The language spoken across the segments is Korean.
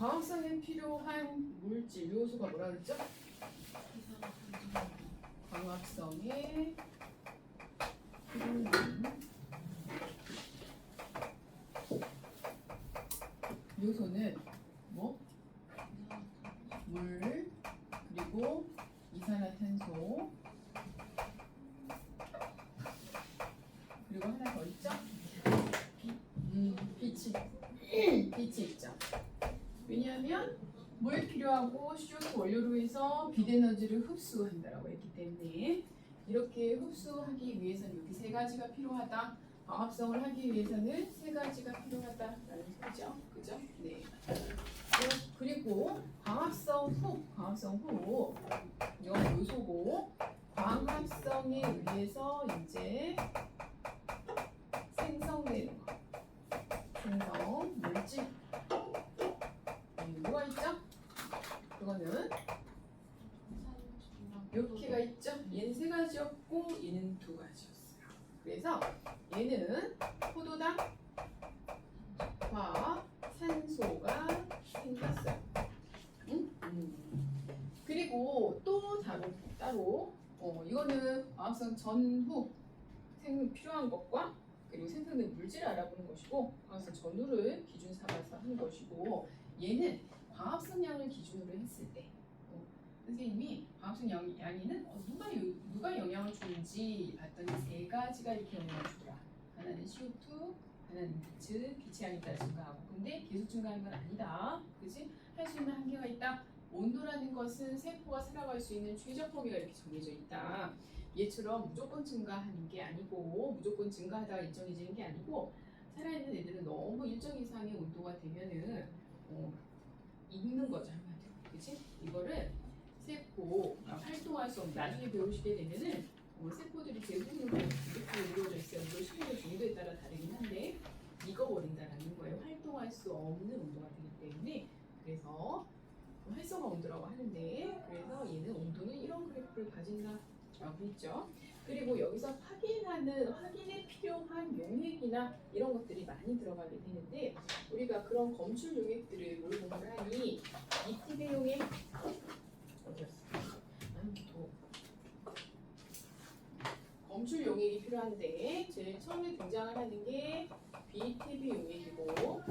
광합성에 필요한 물질 요소가 뭐라 그랬죠? 광합성에 필요한 요소는 뭐? 물, 그리고 이산화탄소, 그리고 하나 더 있죠? 빛이 있죠. 왜냐하면 물 필요하고 CO2 원료로 해서 빛 에너지를 흡수한다라고 했기 때문에 이렇게 흡수하기 위해서는 여기 세 가지가 필요하다. 광합성을 하기 위해서는 세 가지가 필요하다라는 소리죠. 그죠? 네. 그리고 광합성 후 이건 요소고 광합성에 의해서 이제 생성되는 거. 생성 물질. 뭐가 있죠? 그거는 몇 개가 있죠? 얘는 세 가지였고 얘는 두 가지였어요. 그래서 얘는 포도당과 산소가 생겼어요. 그리고 또 따로 이거는 광합성 전후 필요한 것과 그리고 생성된 물질을 알아보는 것이고 광합성 전후를 기준 삼아서 하는 것이고 얘는 광합성량을 기준으로 했을 때 선생님이 광합성 양에는 누가 영향을 주는지 봤더니 세 가지가 이렇게 영향을 주더라. 하나는 CO2, 하나는 빛의 양이 따라 증가하고 근데 계속 증가하는 건 아니다. 그지? 할 수 있는 한계가 있다. 온도라는 것은 세포가 살아갈 수 있는 최적 범위가 이렇게 정해져 있다. 얘처럼 무조건 증가하는 게 아니고 무조건 증가하다가 일정해지는 게 아니고 살아있는 애들은 너무 일정 이상의 온도가 되면은 익는 거죠 한마디로. 그치? 이거를 세포 활동할 수 없는 나중에 배우시게 되면은 세포들이 대부분 이렇게 이루어져 있어요. 물론 실제 정도에 따라 다르긴 한데 익어버린다라는 거예요. 활동할 수 없는 온도가 되기 때문에 그래서 활성화 온도라고 하는데 그래서 얘는 온도는 이런 그래프를 가진다라고 했죠. 그리고 여기서 확인에 필요한 용액이나 이런 것들이 많이 들어가게 되는데 우리가 그런 검출 용액들을 뭘 공부를 하니 BTB 용액 어디였어? 검출 용액이 필요한데 제일 처음에 등장을 하는 게 BTB 용액이고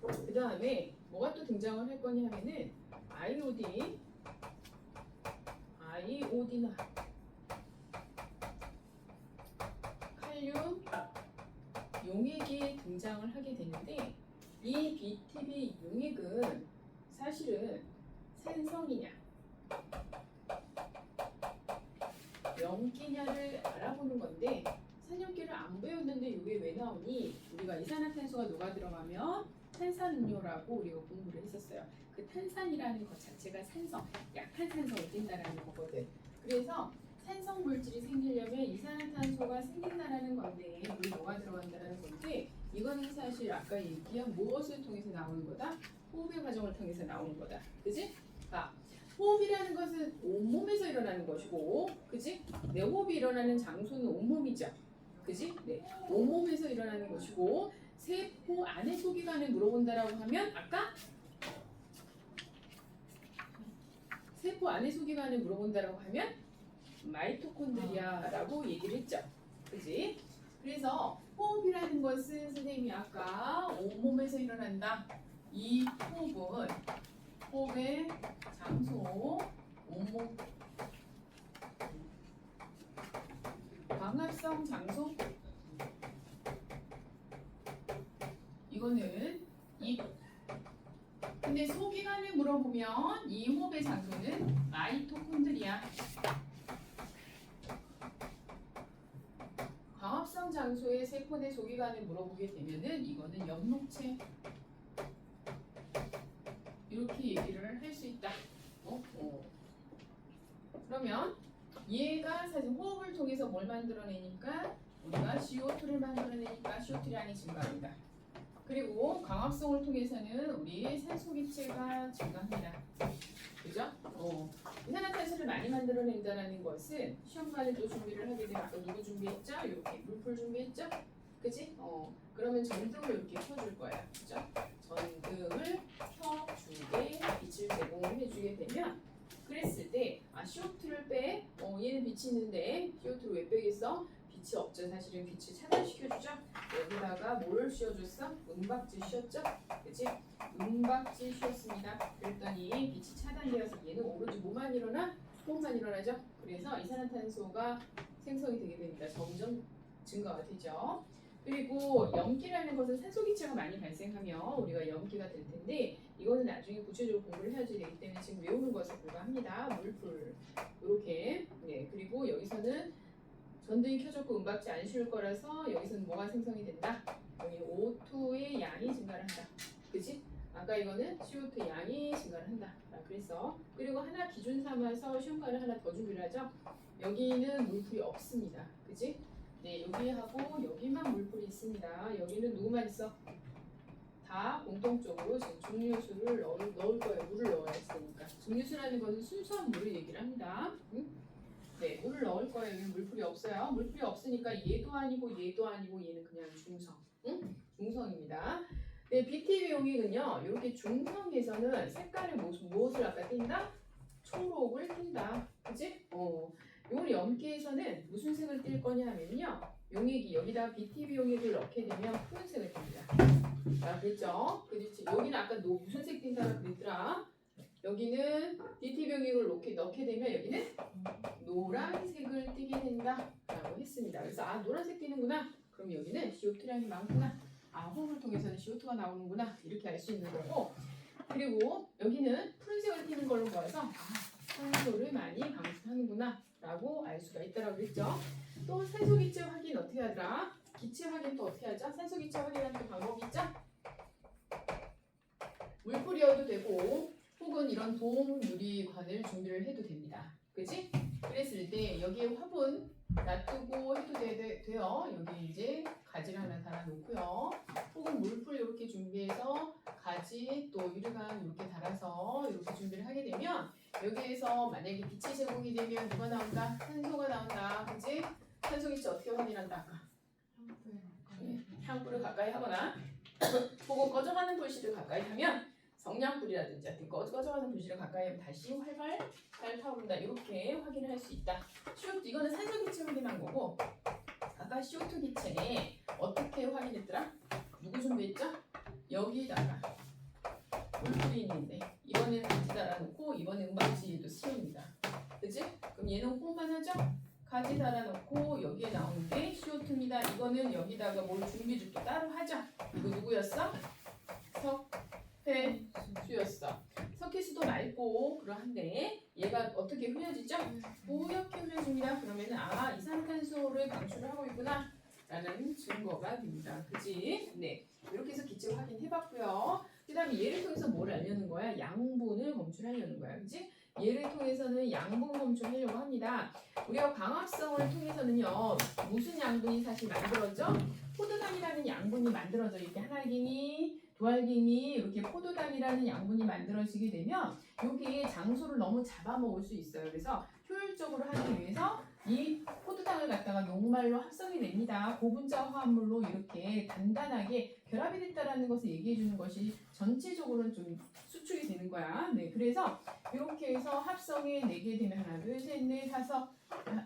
그 다음에 뭐가 또 등장을 할 거냐 하면은 아이오딘 칼륨 용액이 등장을 하게 되는데 이 BTB 용액은 사실은 산성이냐 염기냐를 알아보는 건데 산염기를 안 배웠는데 이게 왜 나오니? 우리가 이산화탄소가 녹아 들어가면 탄산음료라고 우리가 공부를 했었어요. 그 탄산이라는 것 자체가 산성, 약한 산성을 띈다라는 거거든. 그래서 산성 물질이 생기려면 이산화탄소가 생긴다라는 건데 물이 녹아 들어간다는 건데 이거는 사실 아까 얘기한 무엇을 통해서 나오는 거다? 호흡의 과정을 통해서 나오는 거다. 그지? 자, 호흡이라는 것은 온몸에서 일어나는 것이고, 그지? 내 호흡이 일어나는 장소는 온몸이죠. 그지? 네. 온몸에서 일어나는 것이고, 세포 안의 소기관을 물어본다라고 하면, 아까? 세포 안의 소기관을 물어본다라고 하면, 마이토콘드리아라고 얘기를 했죠. 그지? 그래서 호흡이라는 것은 선생님이 아까 온몸에서 일어난다. 이 호흡의 장소, 온몸, 광합성 장소. 이거는 근데 소기관을 물어보면 이 호흡의 장소는 마이토콘드리아. 광합성 장소의 세포 내 소기관을 물어보게 되면은 이거는 엽록체. 이렇게 얘기를 할 수 있다. 그러면 얘가 사실 호흡을 통해서 뭘 만들어내니까 우리가 CO2를 만들어내니까 CO2량이 증가합니다. 그리고 광합성을 통해서는 우리 산소기체가 증가합니다. 그죠? 이산화탄소를 많이 만들어낸다는 것은 시험관에 또 준비를 하게 되면 아까 누구 준비했죠? 이렇게 물풀 준비했죠? 그지? 그러면 전등을 이렇게 켜줄 거야. 그죠? 전등을 켜주게 빛을 제공해주게 되면 그랬을 때 CO2를 빼. 얘는 빛이 있는데 CO2를 왜 빼겠어? 빛이 없죠. 사실은 빛을 차단시켜주죠. 여기다가 뭐를 씌워줬어? 은박지 씌웠죠? 그치? 은박지 씌웠습니다. 그랬더니 빛이 차단되어서 얘는 오로지 뭐만 일어나? 호흡만 일어나죠? 그래서 이산화탄소가 생성이 되게 됩니다. 점점 증가가 되죠. 그리고 염기라는 것은 산소기체가 많이 발생하면 우리가 염기가 될 텐데 이거는 나중에 구체적으로 공부를 해야지 되기 때문에 지금 외우는 것에 불과합니다. 물풀 이렇게. 네, 그리고 여기서는 전등이 켜졌고 은박지 안 씌울 거라서 여기서는 뭐가 생성이 된다? 여기 O2의 양이 증가를 한다. 그치? 아까 이거는 CO2 양이 증가를 한다. 그래서 그리고 하나 기준 삼아서 시험관을 하나 더 준비를 하죠. 여기는 물풀이 없습니다. 그치? 네, 여기하고 여기만 물풀이 있습니다. 여기는 누구만 있어? 다 공통적으로 지금 증류수를 넣을 거예요. 물을 넣어야 했으니까. 증류수라는 것은 순수한 물을 얘기를 합니다. 응? 네, 물을 넣을 거예요. 여기 물풀이 없어요. 물풀이 없으니까 얘도 아니고 얘도 아니고 얘는 그냥 중성. 응? 중성입니다. 네, BTV 용액은요. 이렇게 중성에서는 색깔을 무엇을 아까 띈다? 초록을 띈다. 그치? 이걸 염기에서는 무슨 색을 띌 거냐 하면요. 용액이 여기다 BTV 용액을 넣게 되면 푸른색을 띱니다. 그랬죠? 그렇지. 여기는 아까 무슨 색 띈다고 그랬더라? 여기는 BTV 용액을 넣게 되면 여기는 노란색을 띠게 된다라고 했습니다. 그래서 노란색 띠는구나. 그럼 여기는 CO2량이 많구나. 호흡을 통해서는 CO2가 나오는구나. 이렇게 알 수 있는 거고. 그리고 여기는 푸른색을 띠는 걸로 보아서 산소를 많이 방출하는구나 라고 알 수가 있다라고 그랬죠. 또 산소 기체 확인 어떻게 하더라? 기체 확인 또 어떻게 하죠? 산소 기체 확인하는 또 방법이 있죠? 물풀이어도 되고 혹은 이런 도움 유리관을 준비를 해도 됩니다. 그지? 그랬을 때 여기에 화분 놔두고 해도 돼요. 여기 이제 가지를 하나 달아놓고요. 혹은 물풀 이렇게 준비해서 가지 또 유리관 이렇게 달아서 이렇게 준비를 하게 되면 여기에서 만약에 빛이 제공이 되면 누가 나온다? 산소가 나온다. 그지? 산소 기체 어떻게 확인한다? 향불을 가까이 하거나 혹은 꺼져가는 불씨를 가까이 하면 성냥불이라든지 하여튼 꺼져가는 불씨를 가까이 하면 다시 활발 잘 타오른다. 이렇게 확인을 할 수 있다. 이거는 산소 기체 확인한 거고 아까 CO2 기체 어떻게 확인했더라? 누구 준비했죠? 여기다가 물풀이 있는데 이번에는 가지 달아놓고 이번에 은박지도 씌웁니다. 그치? 그럼 얘는 호흡만 하죠? 가지 달아놓고 여기에 나오는 게 CO2입니다. 이거는 여기다가 뭘 준비를 또 따로 하죠? 이거 누구였어? 석회수였어. 석회수도 맑고 그러한데 얘가 어떻게 흐려지죠? 뽀얗게 흐려집니다. 그러면은 이산화탄소를 방출하고 있구나 라는 증거가 됩니다. 그치? 네, 이렇게 해서 기체 확인해봤고요. 그 다음에 얘를 통해서 뭘 알려는 거야? 양분을 검출하려는 거야. 그치? 얘를 통해서는 양분 검출하려고 합니다. 우리가 광합성을 통해서는요 무슨 양분이 사실 만들어져? 포도당이라는 양분이 만들어져. 이렇게 한알갱이 두알갱이 이렇게 포도당이라는 양분이 만들어지게 되면 여기에 장소를 너무 잡아먹을 수 있어요. 그래서 효율적으로 하기 위해서 이 포도당을 갖다가 녹말로 합성이 됩니다. 고분자 화합물로 이렇게 단단하게 결합이 됐다라는 것을 얘기해 주는 것이 전체적으로는 좀 수축이 되는 거야. 네, 그래서 이렇게 해서 합성해 내게 되면 하나, 둘, 셋, 넷, 다섯,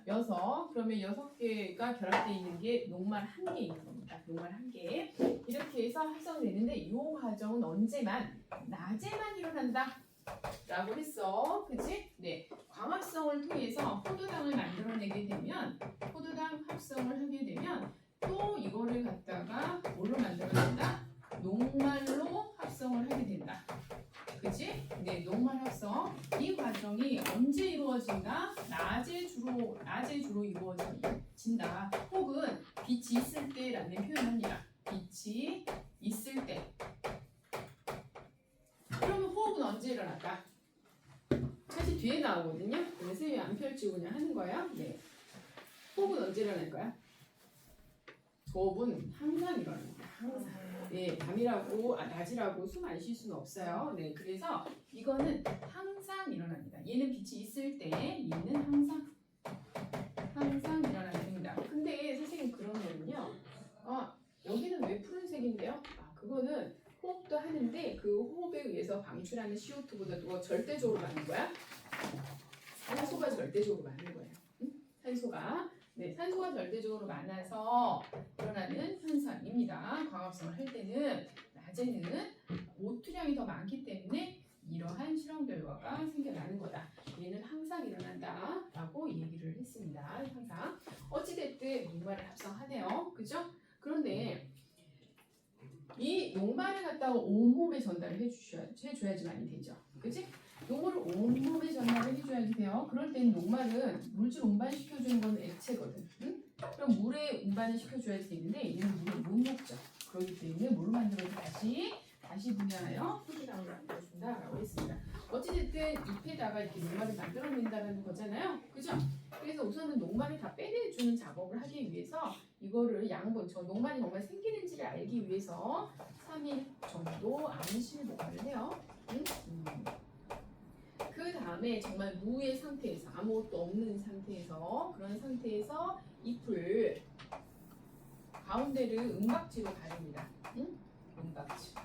여섯. 그러면 6개가 결합되어 있는 게 녹말 1개 있는 겁니다. 녹말 1개. 이렇게 해서 합성되는데 이 과정은 언제만? 낮에만 일어난다. 라고 했어. 그치? 네. 광합성을 통해서 포도당을 만들어내게 되면 포도당 합성을 하게 되면 또 이거를 갖다가 뭘로 만들어낸다? 녹말로 합성을 하게 된다. 그치? 네, 녹말 합성. 이 과정이 언제 이루어진다? 낮에 주로 이루어진다. 혹은 빛이 있을 때라는 표현합니다. 빛이 있을 때. 그러면 호흡은 언제 일어날까? 사실 뒤에 나오거든요. 그래서 안 펼치고 그냥 하는 거야. 네. 호흡은 언제 일어날 거야? 호흡은 항상 일어납니다. 항상. 네, 밤이라고 낮이라고 숨 안 쉴 수는 없어요. 네, 그래서 이거는 항상 일어납니다. 얘는 빛이 있을 때, 얘는 항상 일어나게 됩니다. 근데 선생님 그러면요, 그거는 호흡도 하는데 그 호흡에 의해서 방출하는 CO2보다 더 절대적으로 많은 거야. 산소가 절대적으로 많은 거예요. 응? 산소가. 네, 산소가 절대적으로 많아서 일어나는 현상입니다. 광합성을 할 때는 낮에는 O2량이 더 많기 때문에 이러한 실험 결과가 생겨나는 거다. 얘는 항상 일어난다 라고 얘기를 했습니다. 항상. 어찌됐든 녹말을 합성하네요. 그죠? 그런데 이 녹말을 갖다가 온몸에 전달을 해줘야지만이 되죠. 그치? 요거를 온몸에 전달을 해줘야지 돼요. 그럴 때는 녹말은 물질 운반시켜주는 건 액체거든. 응? 그럼 물에 운반을 시켜줘야지 되는데 얘는 물을 못 먹죠. 그렇기 때문에 물을 만들어서 다시 분해하여 소지량을 만들어준다라고 했습니다. 어찌됐든 잎에다가 이렇게 녹말을 만들어낸다는 거잖아요. 그죠? 그래서 우선은 녹말을 다 빼내주는 작업을 하기 위해서 이거를 양분, 저 녹말이 정말 생기는지를 알기 위해서 3일 정도 암실 보관을 해요. 그 다음에 정말 무의 상태에서 아무것도 없는 상태에서 그런 상태에서 잎을 가운데를 은박지로 가립니다. 은박지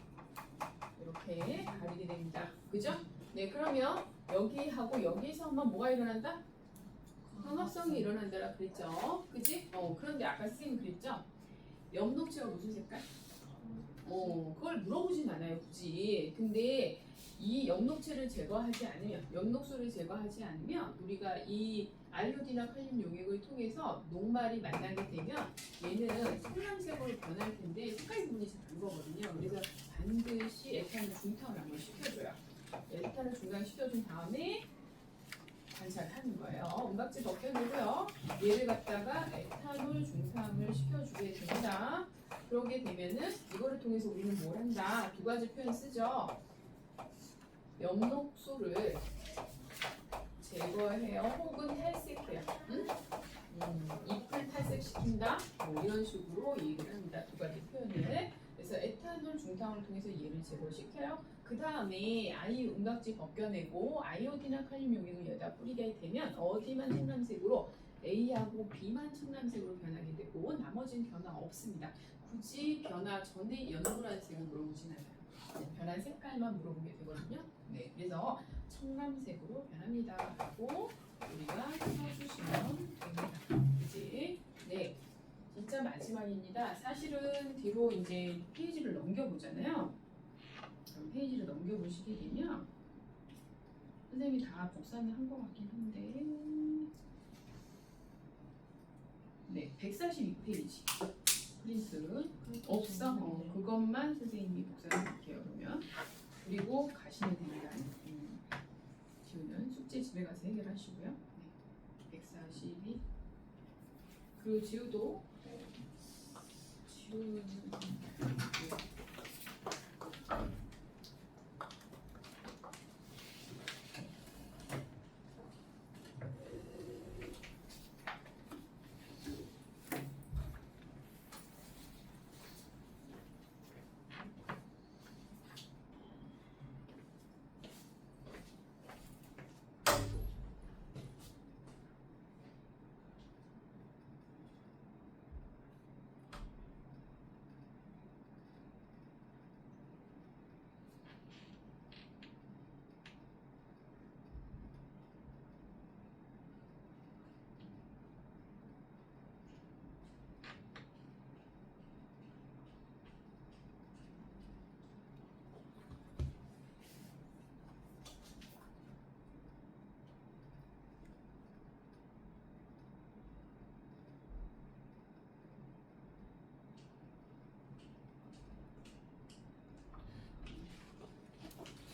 이렇게 가리게 됩니다. 그죠? 네, 그러면 여기하고 여기에서만 뭐가 일어난다? 광합성이 일어난다라 그랬죠. 그치? 그런데 아까 선생님 그랬죠? 엽록체가 무슨 색깔? 그걸 물어보진 않아요, 굳이. 근데 이 엽록체를 제거하지 않으면, 엽록소를 제거하지 않으면 우리가 이 아이오딘이나 칼륨 용액을 통해서 녹말이 만나게 되면 얘는 청량색으로 변할 텐데 색깔 구분이 잘 안 거거든요. 그래서 반드시 에탄올 중탕을 한번 시켜줘요. 에탄올 중탕 시켜준 다음에 관찰하는 거예요. 은박지 벗겨내고요. 얘를 갖다가 에탄올 중탕을 시켜주게 됩니다. 그러게 되면은 이거를 통해서 우리는 뭘 한다? 두 가지 표현 쓰죠. 엽록소를 제거해요. 혹은 탈색해요. 잎을 탈색시킨다. 뭐 이런 식으로 얘기를 합니다. 두 가지 표현을. 그래서 에탄올 중탕을 통해서 얘를 제거시켜요. 그 다음에 은박지 벗겨내고 아이오딘이나 칼륨 용액을 여기다 뿌리게 되면 어디만 청량색으로 A하고 B만 청량색으로 변하게 되고 나머지는 변화 없습니다. 굳이 변화 전에 연보라는 색을 물어보진 않아요. 변한 색깔만 물어보게 되거든요. 네, 그래서 청량색으로 변합니다. 라고 우리가 써주시면 됩니다. 그치? 네, 진짜 마지막입니다. 사실은 뒤로 이제 페이지를 넘겨보잖아요. 그럼 페이지를 넘겨보시게 되면 선생님이 다 복사는 한 것 같긴 한데 네, 142페이지 프린트 없어? 그것만 선생님이 복사해볼게요. 그러면 그리고 가시면 됩니다. 지우는 숙제 집에 가서 해결하시고요. 네, 142 그리고 지우도 지우는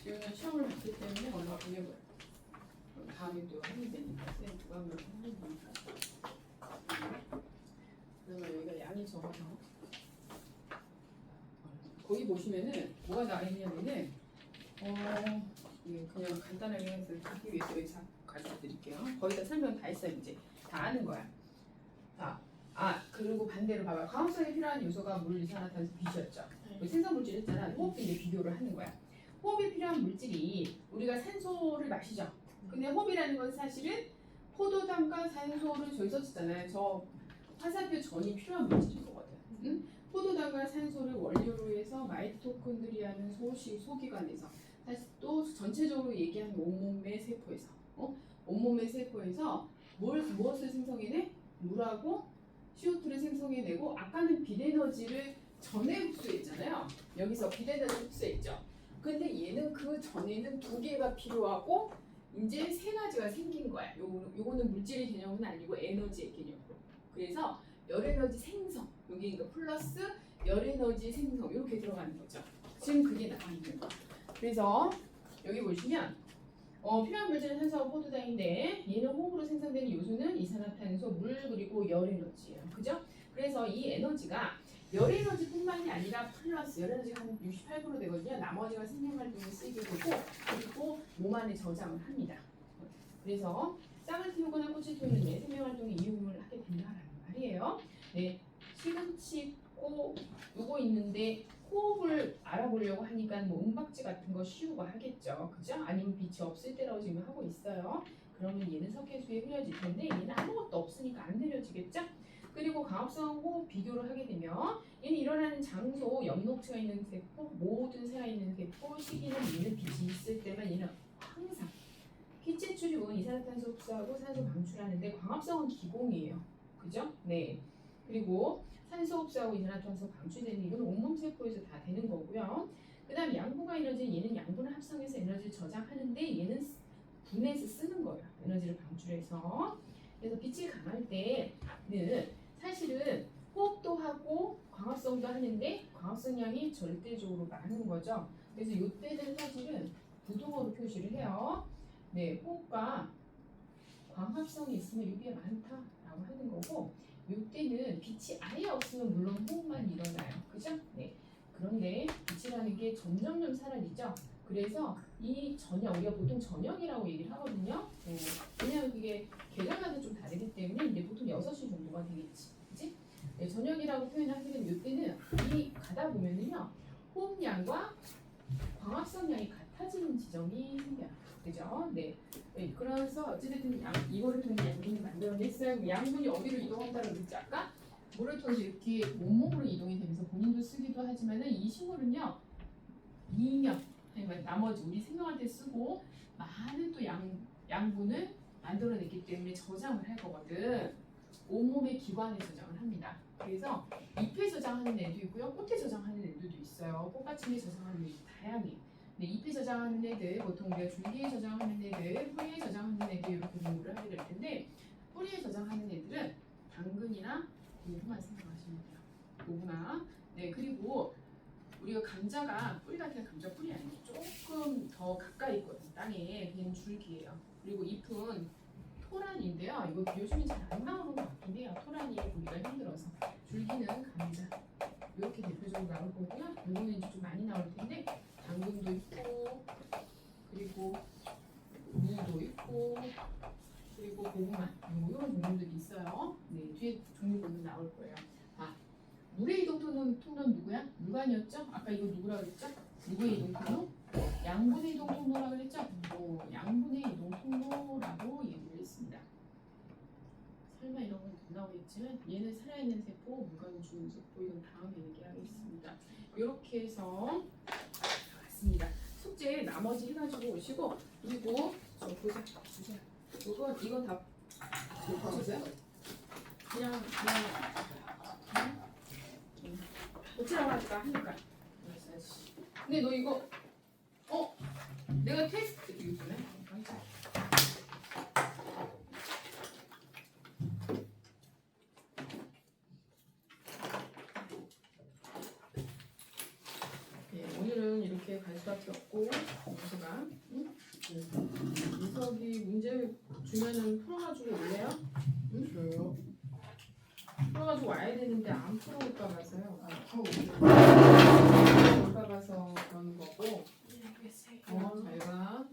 지우는 시험을 봤기 때문에 얼마 보내고요. 다음에 또 하게 되니까 쌤 두 강을 하게 되니까 그러면 여기가 양이 적어서 거기 보시면은 뭐가 나와있냐면은 그냥 간단하게 해서 하기 위해서 여기 가르쳐 드릴게요. 거의 다 설명 다 했어요. 이제 다 아는 거야. 그리고 반대로 봐봐요. 광합성에 필요한 요소가 물, 이산화탄소, 빛이었죠. 생성물질 했잖아. 호흡도 이제 비교를 하는 거야. 호흡에 필요한 물질이 우리가 산소를 마시죠. 근데 호흡이라는 건 사실은 포도당과 산소를 저기 썼잖아요. 저 화살표 전이 필요한 물질인 거거든. 포도당과 산소를 원료로 해서 마이토콘드리아는 소기관에서 다시 또 전체적으로 얘기하는 온몸의 세포에서 온몸의 세포에서 무엇을 생성해내? 물하고 CO2를 생성해내고 아까는 빛에너지를 전에 흡수했잖아요. 여기서 빛에너지 흡수했죠. 근데 얘는 그 전에는 두 개가 필요하고 이제 세 가지가 생긴 거야. 요거는 물질의 개념은 아니고 에너지의 개념으로. 그래서 열에너지 생성, 여기 그러니까 플러스 열에너지 생성 이렇게 들어가는 거죠. 지금 그게 나와 있는 거야. 그래서 여기 보시면 필요한 물질은 산소와 포도당인데 얘는 호흡으로 생성되는 요소는 이산화탄소, 물 그리고 열에너지예요. 그죠? 그래서 이 에너지가 열에너지뿐만이 아니라 플러스 열에너지가 한 68% 되거든요. 나머지가 생명활동에 쓰이게 되고 그리고 몸 안에 저장을 합니다. 그래서 싹을 틔우거나 꽃을 피우는 데 생명활동에 이용을 하게 된다라는 말이에요. 네, 시금치, 코 요거 있는데 호흡을 알아보려고 하니까 뭐 은박지 같은 거 씌우고 하겠죠. 그죠? 아니면 빛이 없을 때라고 지금 하고 있어요. 그러면 얘는 석회수에 흐려질 텐데 얘는 아무것도 없으니까 안 흐려지겠죠? 그리고 광합성 호흡 비교를 하게 되면 얘는 일어나는 장소, 엽록체가 있는 세포, 모든 새가 있는 세포, 시기는 얘는 빛이 있을 때만 얘는 항상 기체 출입은 이산화탄소 흡수하고 산소 방출하는데 광합성은 기공이에요. 그죠? 네. 그리고 산소 흡수하고 이산화탄소 방출되는 이건 온몸 세포에서 다 되는 거고요. 그 다음 양분과 에너지 얘는 양분을 합성해서 에너지를 저장하는데 얘는 분해해서 쓰는 거예요. 에너지를 방출해서. 그래서 빛이 강할 때는 사실은 호흡도 하고 광합성도 하는데 광합성 양이 절대적으로 많은 거죠. 그래서 이때는 사실은 부등호로 표시를 해요. 네, 호흡과 광합성이 있으면 이게 많다라고 하는 거고 이때는 빛이 아예 없으면 물론 호흡만 일어나요. 그죠? 네. 그런데 빛이라는 게 점점점 사라지죠. 그래서 이 저녁, 우리가 보통 저녁이라고 얘기를 하거든요. 왜냐하면 그게 계절마다 좀 다르기 때문에 이제 보통 6시 정도가 되겠지. 그치? 네, 저녁이라고 표현하게 되면 이때는 이 가다 보면은요. 호흡량과 광합성량이 같아지는 지점이 생겨요. 그죠? 네. 네. 그래서 어찌됐든 이거를 통해 양분이 만들어냈어요. 양분이 어디로 이동한다고 그랬지 아까? 물을 통해서 이렇게 온몸으로 이동이 되면서 본인도 쓰기도 하지만은 이 식물은요. 이명 아니면 나머지 우리 생명할 때 쓰고 많은 또 양분을 만들어냈기 때문에 저장을 할 거거든. 온몸의 기관에 저장을 합니다. 그래서 잎에 저장하는 애도 있고요. 꽃에 저장하는 애들도 있어요. 꽃받침에 저장하는 애도 다양해. 네, 잎에 저장하는 애들, 보통 우리가 줄기에 저장하는 애들, 뿌리에 저장하는 애들 이렇게 분류를 하게 될 텐데 뿌리에 저장하는 애들은 당근이나 고구마 생각하시면 돼요. 고구마. 네, 그리고 우리가 감자가 뿌리 같은 감자 뿌리 아니고 조금 더 가까이 있거든 땅에. 걔는 줄기예요. 그리고 잎은 토란인데요. 이거 비워주면 잘 안 나오는 것 같긴 해요. 토란이 보기가 힘들어서. 줄기는 감자. 이렇게 대표적으로 나올 거고요. 이거는 이제 좀 많이 나올 텐데 당근도 있고 그리고 무도 있고 그리고 고구마 이런 종류들이 있어요. 네, 뒤에 종류별로 나올 거예요. 물의 이동 통로는 누구야? 물관이었죠? 아까 이거 누구라 그랬죠? 누구의 이동 통로? 양분의 이동 통로라고 그랬죠? 양분의 이동 통로라고 얘기를 했습니다. 설마 이런 건 못 나오겠지만 얘는 살아있는 세포, 물관은 죽은 세포 이건 다음에 얘기하겠습니다. 이렇게 해서 왔습니다. 숙제 나머지 해가지고 오시고 그리고 저 보자 주세요. 이건 다 보셨어요? 그냥 고치라고 하니까 하니까. 근데 너 이거 내가 테스트 이거 주네. 네, 오늘은 이렇게 갈 수밖에 없고 이서가 이석이 문제 주면은 풀어가지고 올래요? 응? 저요? 풀어가지고 와야 되는데 안 풀어올까 봐서요. 올까 봐서 그런 거고. 잘 가.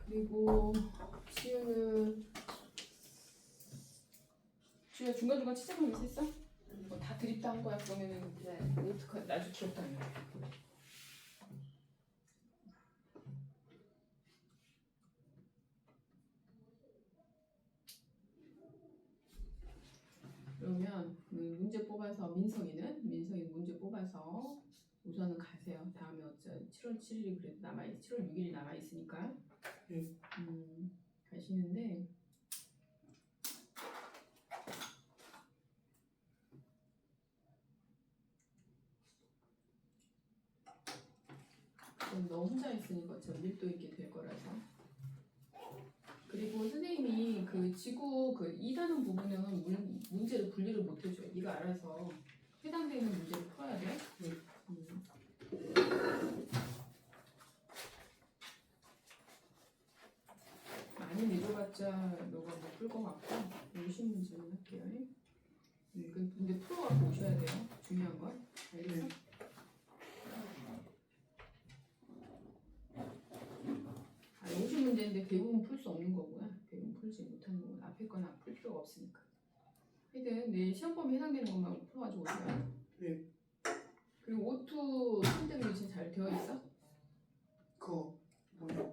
그리고 지우는 지우야 중간중간 치장하면서 했어? 다 드립다 한 거야. 그러면은 어떡해 나중에 기억도 안 나. 그러면 문제 뽑아서 민성이 문제 뽑아서 우선은 가세요. 다음에 어차 7월 7일이 그래도 7월 6일이 남아 있으니까 가시는데 너 혼자 있으니까 어차피 밀도 있게 될 거라서. 그리고 선생님이 그 지구 그 2단원 부분은 문제를 분리를 못 해줘요. 네가 알아서 해당되는 문제를 풀어야 돼. 많이 늦어봤자 너가 못 풀 것 같고 50문제는 할게요. 근데 풀어갖고 오셔야 돼요. 중요한 건. 알겠어? 아, 50문제인데 대부분 풀 수 없는 거구나. 대부분 풀지 못하는 거구나. 앞에 거나 풀 필요가 없으니까. 하여튼 내 시험 범위에 해당되는 것만 풀어가지고 오세요. 네. 그리고 오투 선택이 지금 잘 되어 있어? 그거 뭐야?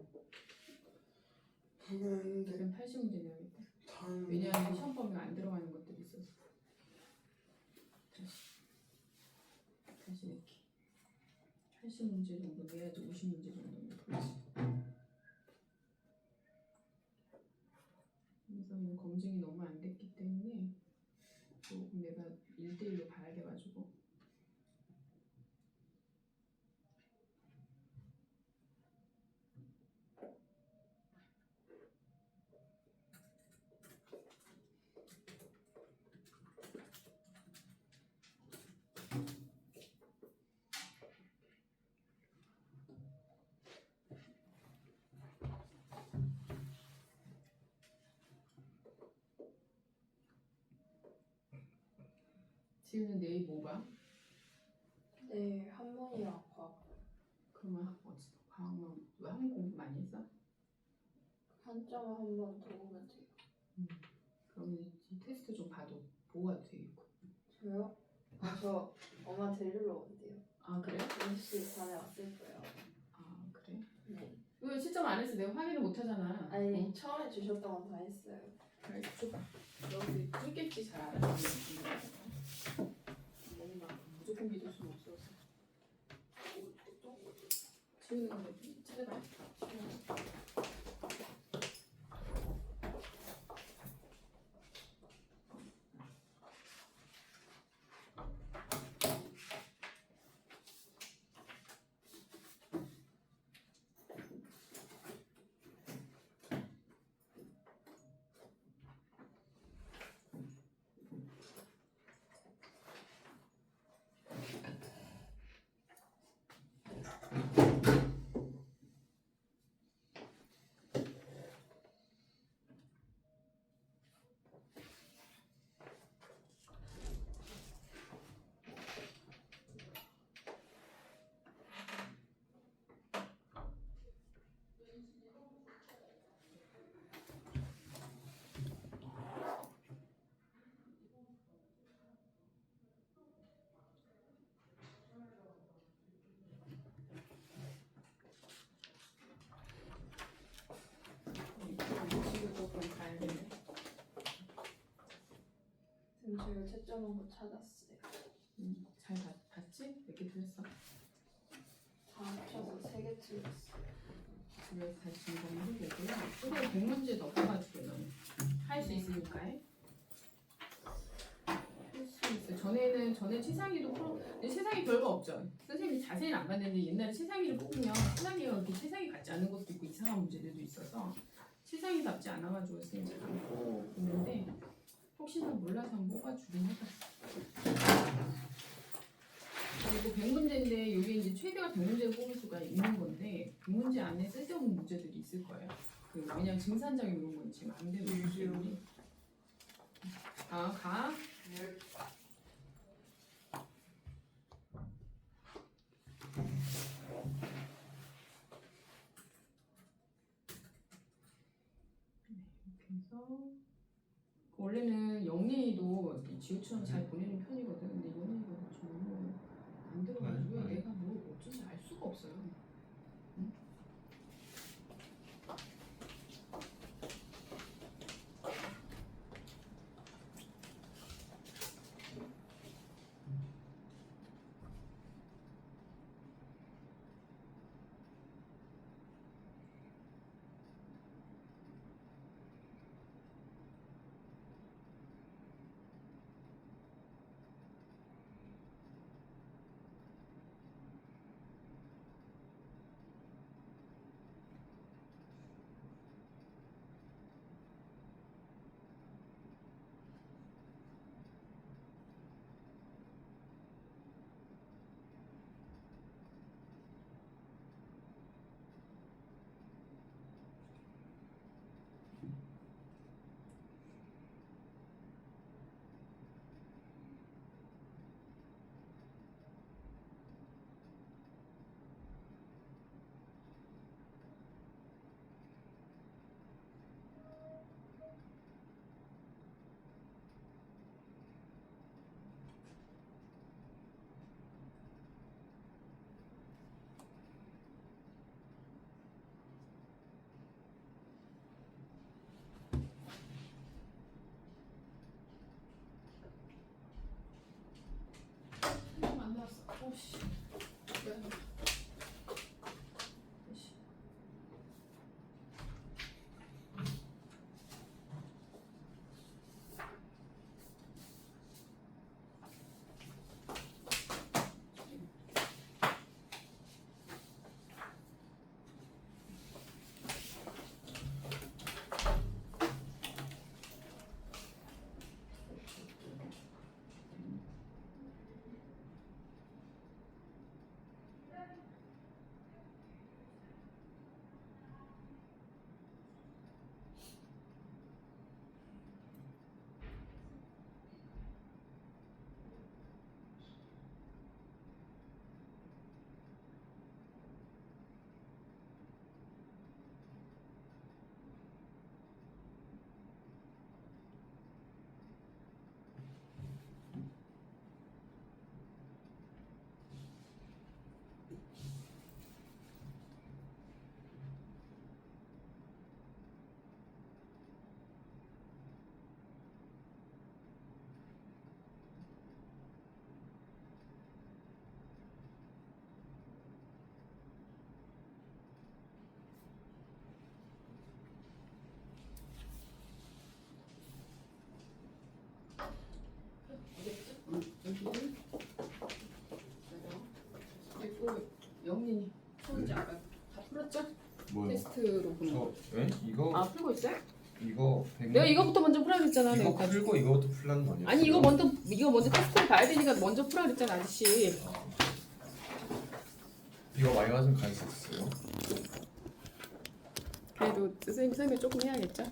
보면데 그럼 80문제 내야겠다. 왜냐하면 시험 범위가 안 들어가는 것들이 있어서. 다시 이렇게 80문제 정도 내야지 50문제 정도는 풀지. 그래서 검증이 너무 안 됐기 때문에 조금 내가 1대1로 봐야 돼가지고. 지우는 내일 뭐 봐? 네, 한문이랑 과학. 그러면 과학만 왜 한국 공부 많이 했어? 한점을 한 번 더 보면 돼요. 그러면 이 테스트 좀 보고 와도 되겠고. 저요? 저 엄마 데리러 온대요. 아 그래? 10시 반에 왔을 거예요. 아 그래? 네. 왜 실점 안 했어? 내가 확인을 못 하잖아. 아니, 처음에 주셨던 건 다 했어요. 그래 줘봐. 너희 뚫겠지 잘 알아. 너무 막 무조건 믿을 수는 없어서. 지우는 거 찾아봐. 지금 조금 가야 되네. 지금 제가 채점한 거 찾았어요. 잘 봤지? 몇 개 틀렸어? 다 합쳐서 3개 틀렸어요. 집에서 다시 점검을 해보고요. 최대 100문제 넘어가지고 너는 할 수 있으니까 할 수 있어. 전에 최상위도 근데 최상위 별거 없죠. 선생님이 자세히는 안 봤는데 옛날에 최상위를 뽑으면 최상위가 그렇게 최상위 같지 않은 것도 있고 이상한 문제들도 있어서 최상위답지 않아가지고 선생님 잘 안 뽑고 있는데 혹시나 몰라서 한번 뽑아주긴 해봤어. 그리고 100문제인데 이게 이제 최대가 100문제를 뽑을 수가 있는 건데 100문제 안에 쓸데없는 문제들이 있을 거예요. 왜냐면 증산작용 이런 건 지금 안 되는 거기 때문에. 가. 네. 그래서 원래는 영예이도 지우처럼 잘 보내는 편이거든. 근데 영예이가 좀 안 들어가지고 내가 뭐 어쩐지 알 수가 없어요. 응? 아씨. 미안해. 아이씨. 그리고 영민이 소문지 아까 다 풀었죠? 뭐요? 테스트로 보는 거. 에? 이거 아 풀고 있어요? 이거 내가 이거부터 먼저 풀라 그랬잖아. 이거 내가. 풀고 이거부터 풀라는 거 아니야? 아니 이거 먼저 테스트를 봐야 되니까 먼저 풀라 그랬잖아 아저씨. 이거 많이 맞으면 갈 수 있어요. 그래도 선생님이 조금 해야겠죠?